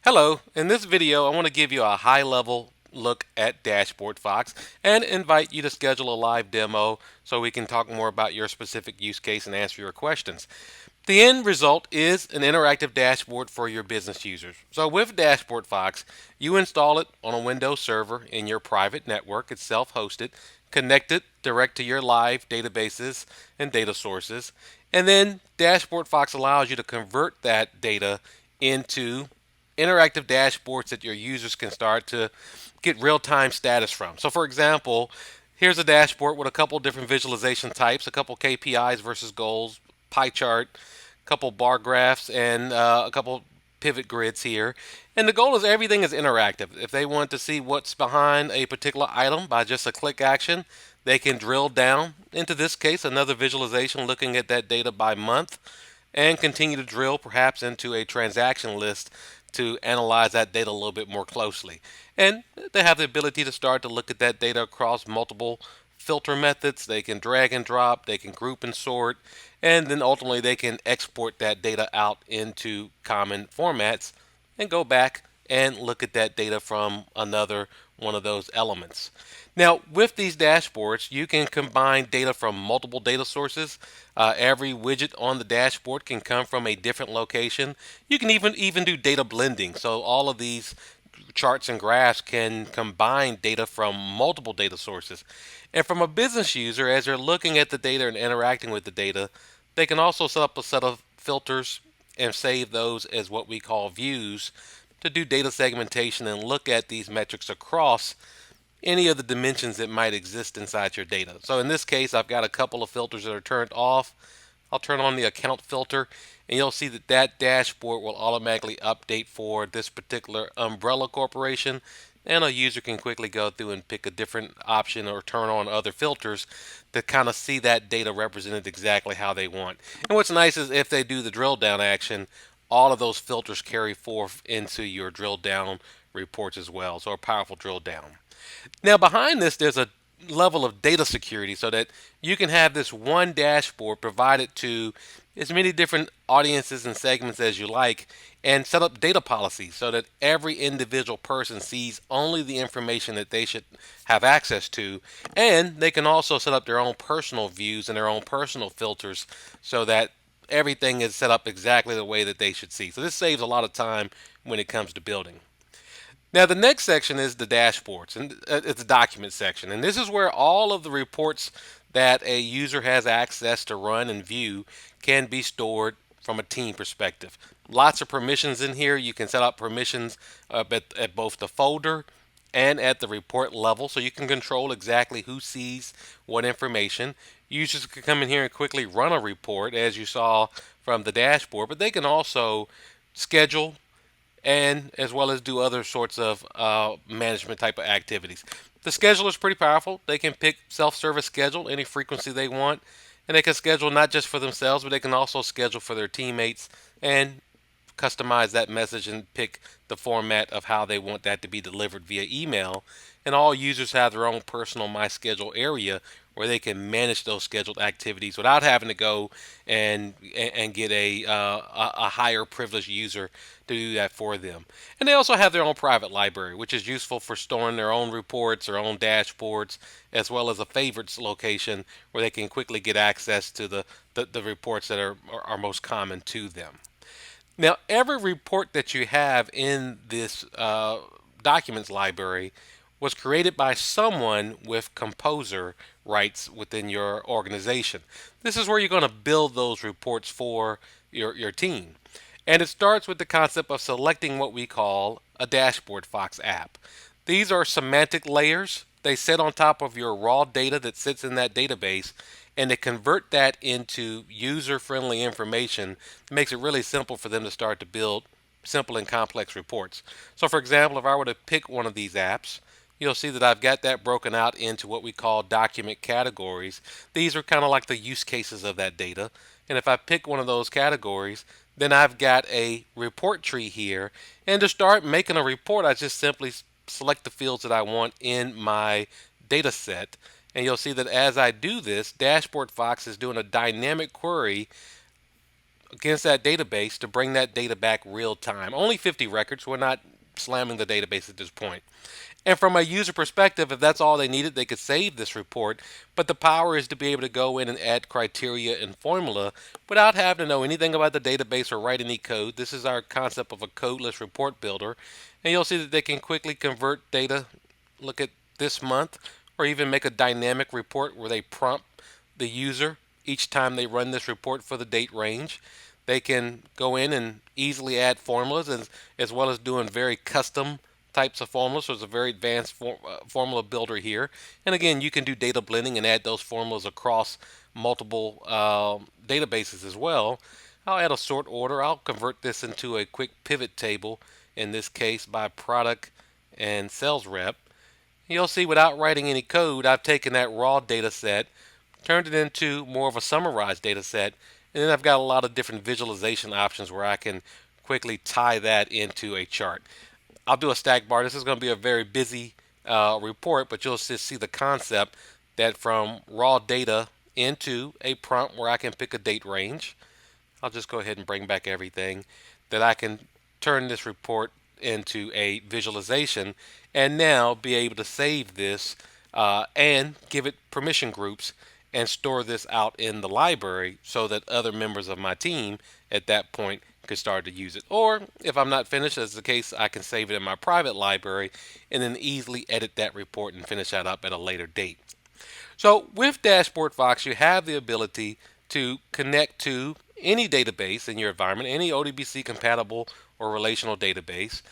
Hello, in this video I want to give you a high-level look at DashboardFox and invite you to schedule a live demo so we can talk more about your specific use case and answer your questions. The end result is an interactive dashboard for your business users. So with DashboardFox, you install it on a Windows server in your private network. It's self-hosted, connected direct to your live databases and data sources. And then DashboardFox allows you to convert that data into interactive dashboards that your users can start to get real-time status from. So for example, here's a dashboard with a couple different visualization types, a couple KPIs versus goals, pie chart, a couple bar graphs, and a couple pivot grids here. And the goal is everything is interactive. If they want to see what's behind a particular item by just a click action, they can drill down into this case another visualization looking at that data by month and continue to drill perhaps into a transaction list to analyze that data a little bit more closely. And they have the ability to start to look at that data across multiple filter methods. They can drag and drop, they can group and sort, and then ultimately they can export that data out into common formats and go back and look at that data from another one of those elements. Now, with these dashboards, you can combine data from multiple data sources. Every widget on the dashboard can come from a different location. You can even do data blending. So all of these charts and graphs can combine data from multiple data sources. And from a business user, as they're looking at the data and interacting with the data, they can also set up a set of filters and save those as what we call views to do data segmentation and look at these metrics across any of the dimensions that might exist inside your data. So in this case, I've got a couple of filters that are turned off. I'll turn on the account filter and you'll see that that dashboard will automatically update for this particular umbrella corporation, and a user can quickly go through and pick a different option or turn on other filters to kind of see that data represented exactly how they want. And what's nice is if they do the drill down action, all of those filters carry forth into your drill down reports as well. So a powerful drill down. Now, behind this, there's a level of data security so that you can have this one dashboard provided to as many different audiences and segments as you like, and set up data policies so that every individual person sees only the information that they should have access to. And they can also set up their own personal views and their own personal filters so that everything is set up exactly the way that they should see. So this saves a lot of time when it comes to building. Now, the next section is the dashboards, and it's the document section. And this is where all of the reports that a user has access to run and view can be stored from a team perspective. Lots of permissions in here. You can set up permissions at both the folder and at the report level, so you can control exactly who sees what information. Users can come in here and quickly run a report, as you saw from the dashboard, but they can also schedule and as well as do other sorts of management type of activities. The scheduler is pretty powerful. They can pick self-service schedule any frequency they want, and they can schedule not just for themselves, but they can also schedule for their teammates and customize that message and pick the format of how they want that to be delivered via email. And all users have their own personal My Schedule area where they can manage those scheduled activities without having to go and get a higher privileged user to do that for them. And they also have their own private library, which is useful for storing their own reports, their own dashboards, as well as a favorites location where they can quickly get access to the reports that are most common to them. Now, every report that you have in this documents library was created by someone with composer rights within your organization. This is where you're going to build those reports for your team. And it starts with the concept of selecting what we call a DashboardFox app. These are semantic layers. They sit on top of your raw data that sits in that database, and to convert that into user-friendly information makes it really simple for them to start to build simple and complex reports. So for example, if I were to pick one of these apps, you'll see that I've got that broken out into what we call document categories. These are kind of like the use cases of that data. And if I pick one of those categories, then I've got a report tree here. And to start making a report, I just simply select the fields that I want in my data set. And you'll see that as I do this, DashboardFox is doing a dynamic query against that database to bring that data back real time. Only 50 records. We're not slamming the database at this point. And from a user perspective, if that's all they needed, they could save this report. But the power is to be able to go in and add criteria and formula without having to know anything about the database or write any code. This is our concept of a codeless report builder. And you'll see that they can quickly convert data, look at this month, or even make a dynamic report where they prompt the user each time they run this report for the date range. They can go in and easily add formulas as well as doing very custom types of formulas. So it's a very advanced formula builder here. And again, you can do data blending and add those formulas across multiple databases as well. I'll add a sort order. I'll convert this into a quick pivot table, in this case by product and sales rep. You'll see without writing any code, I've taken that raw data set, turned it into more of a summarized data set, and then I've got a lot of different visualization options where I can quickly tie that into a chart. I'll do a stack bar. This is going to be a very busy report, but you'll just see the concept that from raw data into a prompt where I can pick a date range. I'll just go ahead and bring back everything that I can turn this report into a visualization and now be able to save this and give it permission groups and store this out in the library so that other members of my team at that point could start to use it. Or if I'm not finished, as the case, I can save it in my private library and then easily edit that report and finish that up at a later date. So with DashboardFox, you have the ability to connect to any database in your environment, any ODBC compatible or relational database.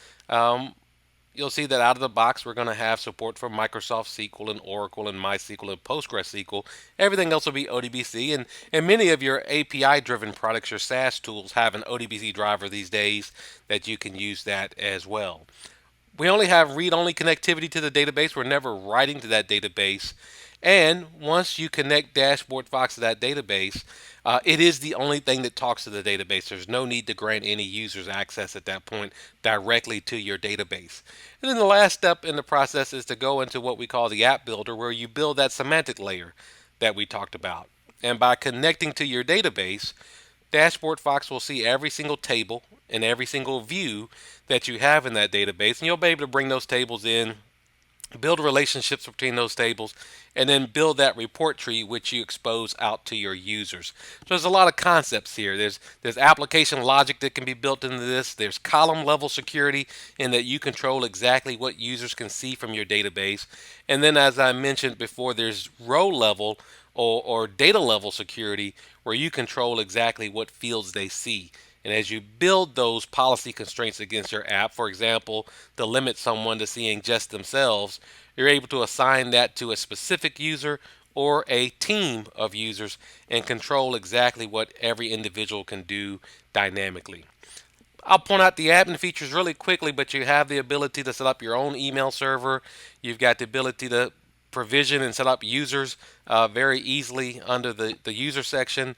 You'll see that out of the box, we're going to have support for Microsoft SQL and Oracle and MySQL and PostgreSQL. Everything else will be ODBC, and many of your API-driven products, your SaaS tools, have an ODBC driver these days that you can use that as well. We only have read-only connectivity to the database. We're never writing to that database. And once you connect DashboardFox to that database, it is the only thing that talks to the database. There's no need to grant any users access at that point directly to your database. And then the last step in the process is to go into what we call the app builder, where you build that semantic layer that we talked about. And by connecting to your database, DashboardFox will see every single table and every single view that you have in that database, and you'll be able to bring those tables in, build relationships between those tables, and then build that report tree which you expose out to your users. So there's a lot of concepts here. There's application logic that can be built into this. There's column level security in that you control exactly what users can see from your database. And then as I mentioned before, there's row level or data level security where you control exactly what fields they see. And as you build those policy constraints against your app, for example, to limit someone to seeing just themselves, you're able to assign that to a specific user or a team of users and control exactly what every individual can do dynamically. I'll point out the admin features really quickly, but you have the ability to set up your own email server. You've got the ability to provision and set up users very easily under the user section.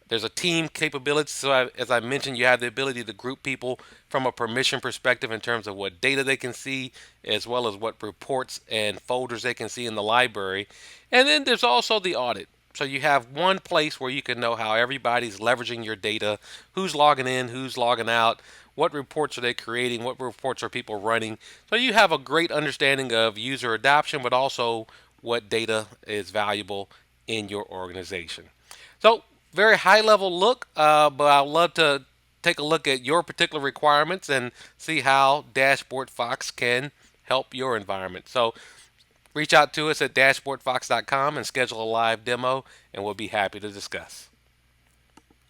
There's a team capability. So as I mentioned, you have the ability to group people from a permission perspective in terms of what data they can see, as well as what reports and folders they can see in the library. And then there's also the audit. So you have one place where you can know how everybody's leveraging your data, who's logging in, who's logging out, what reports are they creating, what reports are people running. So you have a great understanding of user adoption, but also what data is valuable in your organization. So very high level look, but I'd love to take a look at your particular requirements and see how DashboardFox can help your environment. So reach out to us at dashboardfox.com and schedule a live demo, and we'll be happy to discuss.